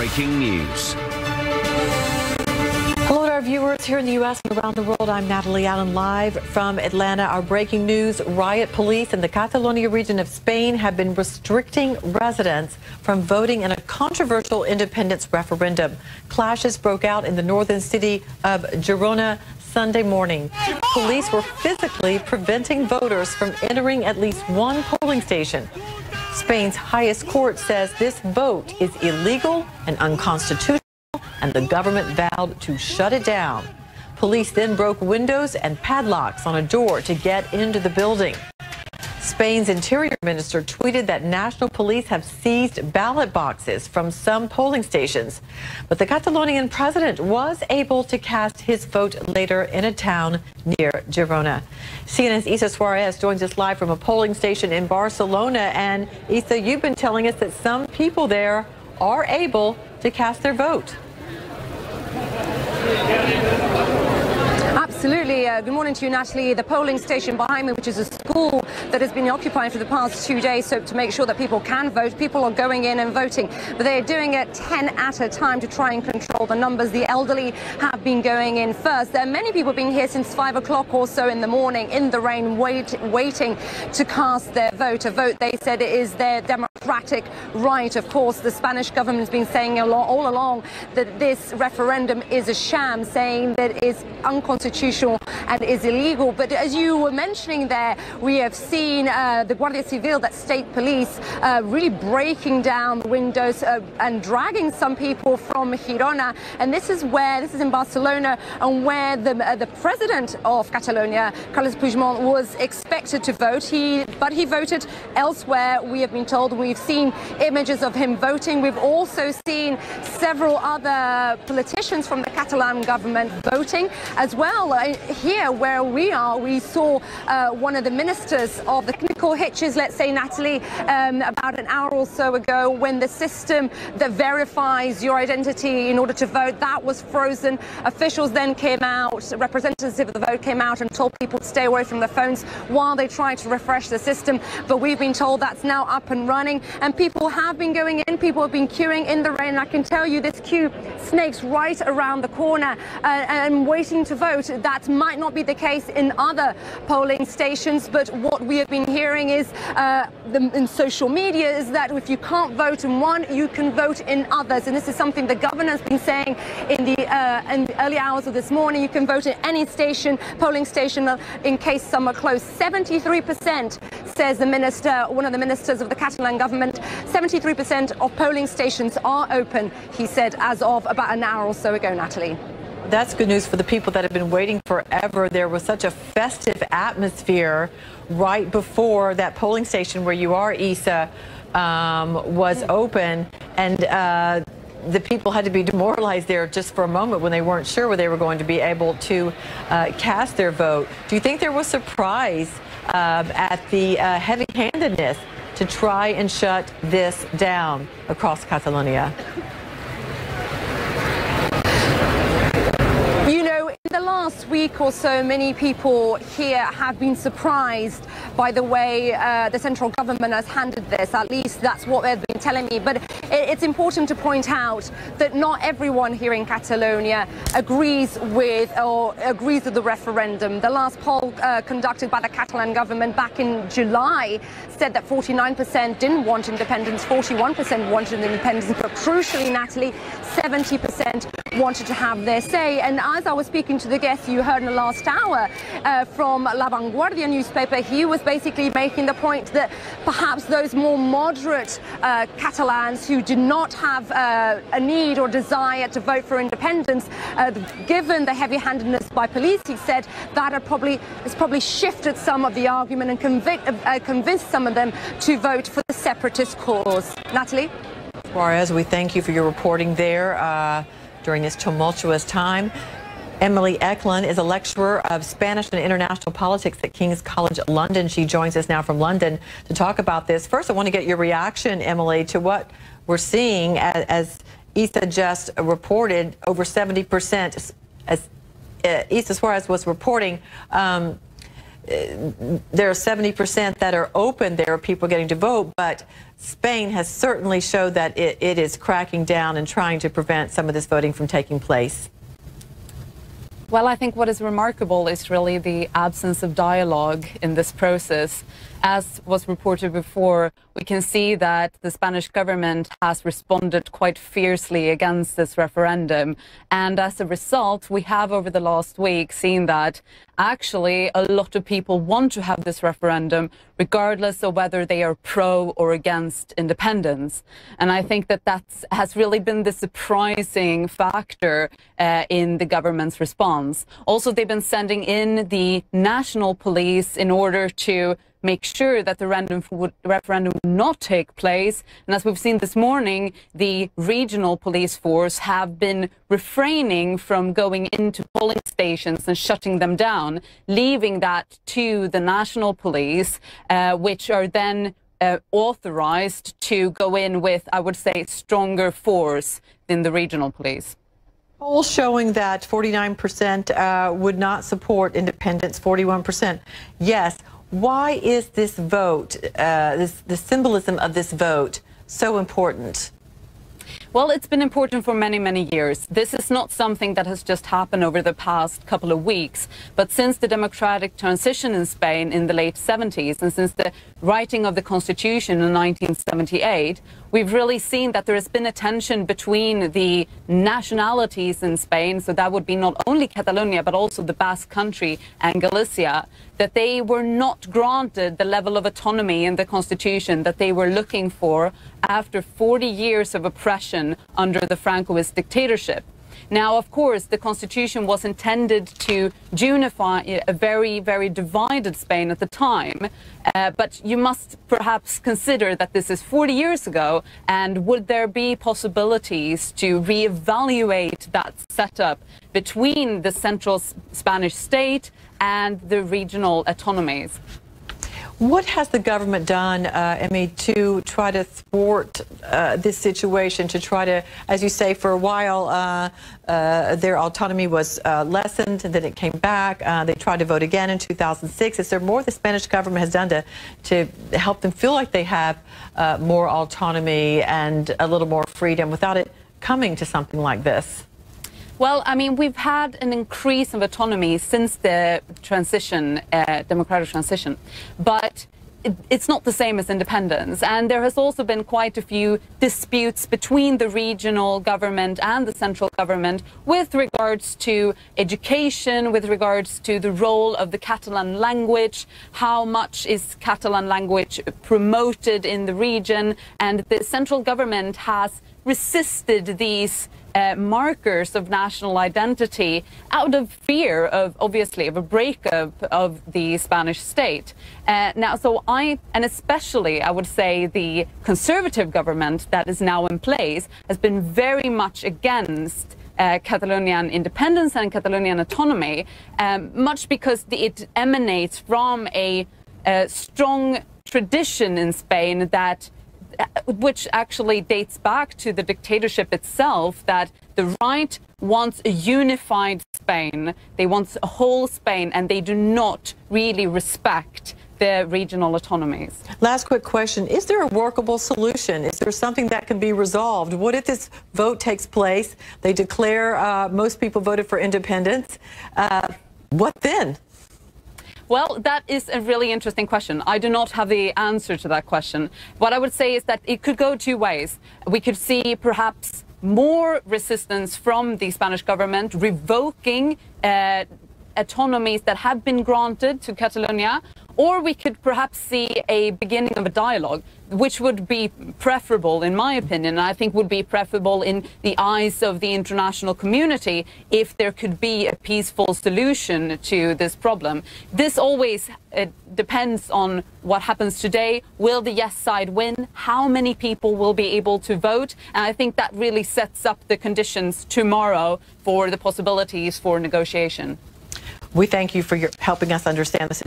breaking news. Hello to our viewers here in the U.S. and around the world. I'm Natalie Allen, live from Atlanta. Our breaking news: Riot police in the Catalonia region of Spain have been restricting residents from voting in a controversial independence referendum. Clashes broke out in the northern city of Girona Sunday morning. Police were physically preventing voters from entering at least one polling station. Spain's highest court says this vote is illegal and unconstitutional, and the government vowed to shut it down. Police then broke windows and padlocks on a door to get into the building. Spain's interior minister tweeted that national police have seized ballot boxes from some polling stations, but the Catalonian president was able to cast his vote later in a town near Girona. CNN's Isa Suarez joins us live from a polling station in Barcelona. And Isa, you've been telling us that some people there are able to cast their vote. Absolutely. Good morning to you, Natalie. The polling station behind me, which is a school that has been occupied for the past 2 days, so to make sure that people can vote, people are going in and voting. But they're doing it 10 at a time to try and control the numbers. The elderly have been going in first. There are many people being here since 5 o'clock or so in the morning, in the rain, waiting to cast their vote. A vote, they said, it is their democratic right. Of course, the Spanish government has been saying all along that this referendum is a sham, saying that it's unconstitutional and is illegal. But as you were mentioning there, we have seen the Guardia Civil, that state police, really breaking down the windows and dragging some people from Girona. And this is in Barcelona, and where the president of Catalonia, Carles Puigdemont, was expected to vote. But he voted elsewhere, we have been told. We've seen images of him voting. We've also seen several other politicians from the Catalan government voting as well. Here where we are, we saw one of the ministers of the technical hitches, let's say, Natalie, about an hour or so ago, when the system that verifies your identity in order to vote, that was frozen. Officials then came out, representatives of the vote came out and told people to stay away from their phones while they tried to refresh the system. But we've been told that's now up and running, and people have been going in, people have been queuing in the rain. I can tell you this queue snakes right around the corner and waiting to vote. That might not be the case in other polling stations, but what we have been hearing is in social media is that if you can't vote in one, you can vote in others. And this is something the governor has been saying in the early hours of this morning. You can vote in any station, polling station, in case some are closed. 73%, says the minister, one of the ministers of the Catalan government, 73% of polling stations are open, he said, as of about an hour or so ago, Natalie. That's good news for the people that have been waiting forever. There was such a festive atmosphere right before that polling station where you are, Isa, was open, and the people had to be demoralized there just for a moment when they weren't sure whether they were going to be able to cast their vote. Do you think there was surprise at the heavy-handedness to try and shut this down across Catalonia? You know, in the last week or so, many people here have been surprised by the way the central government has handled this. At least that's what they've been telling me. But it's important to point out that not everyone here in Catalonia agrees with the referendum. The last poll conducted by the Catalan government back in July said that 49% didn't want independence, 41% wanted independence, but crucially, Natalie, 70% wanted to have their say. And as I was speaking to the guest you heard in the last hour from La Vanguardia newspaper, he was basically making the point that perhaps those more moderate Catalans who do not have a need or desire to vote for independence, given the heavy-handedness by police, he said that has probably shifted some of the argument and convinced some of them to vote for the separatist cause. Natalie? Suarez, we thank you for your reporting there during this tumultuous time. Emily Eklund is a lecturer of Spanish and international politics at King's College London. She joins us now from London to talk about this. First, I want to get your reaction, Emily, to what we're seeing. As Isa just reported, over 70%, as Isa Suarez was reporting, there are 70% that are open. There are people getting to vote, but Spain has certainly showed that it is cracking down and trying to prevent some of this voting from taking place. Well, I think what is remarkable is really the absence of dialogue in this process. As was reported before, we can see that the Spanish government has responded quite fiercely against this referendum. And as a result, we have over the last week seen that actually a lot of people want to have this referendum, regardless of whether they are pro or against independence. And I think that has really been the surprising factor in the government's response. Also, they've been sending in the national police in order to make sure that the referendum would not take place. And as we've seen this morning, the regional police force have been refraining from going into polling stations and shutting them down, leaving that to the national police, which are then authorized to go in with, I would say, stronger force than the regional police. Polls showing that 49% would not support independence, 41% yes. Why is this vote, the symbolism of this vote, so important? Well, it's been important for many, many years. This is not something that has just happened over the past couple of weeks, but since the democratic transition in Spain in the late 70s and since the writing of the Constitution in 1978, we've really seen that there has been a tension between the nationalities in Spain, so that would be not only Catalonia, but also the Basque Country and Galicia, that they were not granted the level of autonomy in the Constitution that they were looking for after 40 years of oppression under the Francoist dictatorship. Now, of course, the Constitution was intended to unify a very, very divided Spain at the time. But you must perhaps consider that this is 40 years ago. And would there be possibilities to reevaluate that setup between the central Spanish state and the regional autonomies? What has the government done, Emmy, to try to thwart this situation, to try to, as you say, for a while, their autonomy was lessened, and then it came back. They tried to vote again in 2006. Is there more the Spanish government has done to help them feel like they have more autonomy and a little more freedom without it coming to something like this? Well, I mean, we've had an increase of autonomy since the transition, democratic transition, but it's not the same as independence. And there has also been quite a few disputes between the regional government and the central government with regards to education, with regards to the role of the Catalan language, how much is Catalan language promoted in the region. And the central government has resisted these markers of national identity out of fear of, obviously, of a breakup of the Spanish state. And especially, I would say, the conservative government that is now in place has been very much against Catalonian independence and Catalonian autonomy, much because it emanates from a strong tradition in Spain which actually dates back to the dictatorship itself, that the right wants a unified Spain. They want a whole Spain, and they do not really respect the regional autonomies. Last quick question. Is there a workable solution? Is there something that can be resolved? What if this vote takes place? They declare most people voted for independence. What then? Well, that is a really interesting question. I do not have the answer to that question. What I would say is that it could go two ways. We could see perhaps more resistance from the Spanish government revoking autonomies that have been granted to Catalonia, or we could perhaps see a beginning of a dialogue, which would be preferable, in my opinion, and I think would be preferable in the eyes of the international community if there could be a peaceful solution to this problem. This always depends on what happens today. Will the yes side win? How many people will be able to vote? And I think that really sets up the conditions tomorrow for the possibilities for negotiation. We thank you for helping us understand the situation.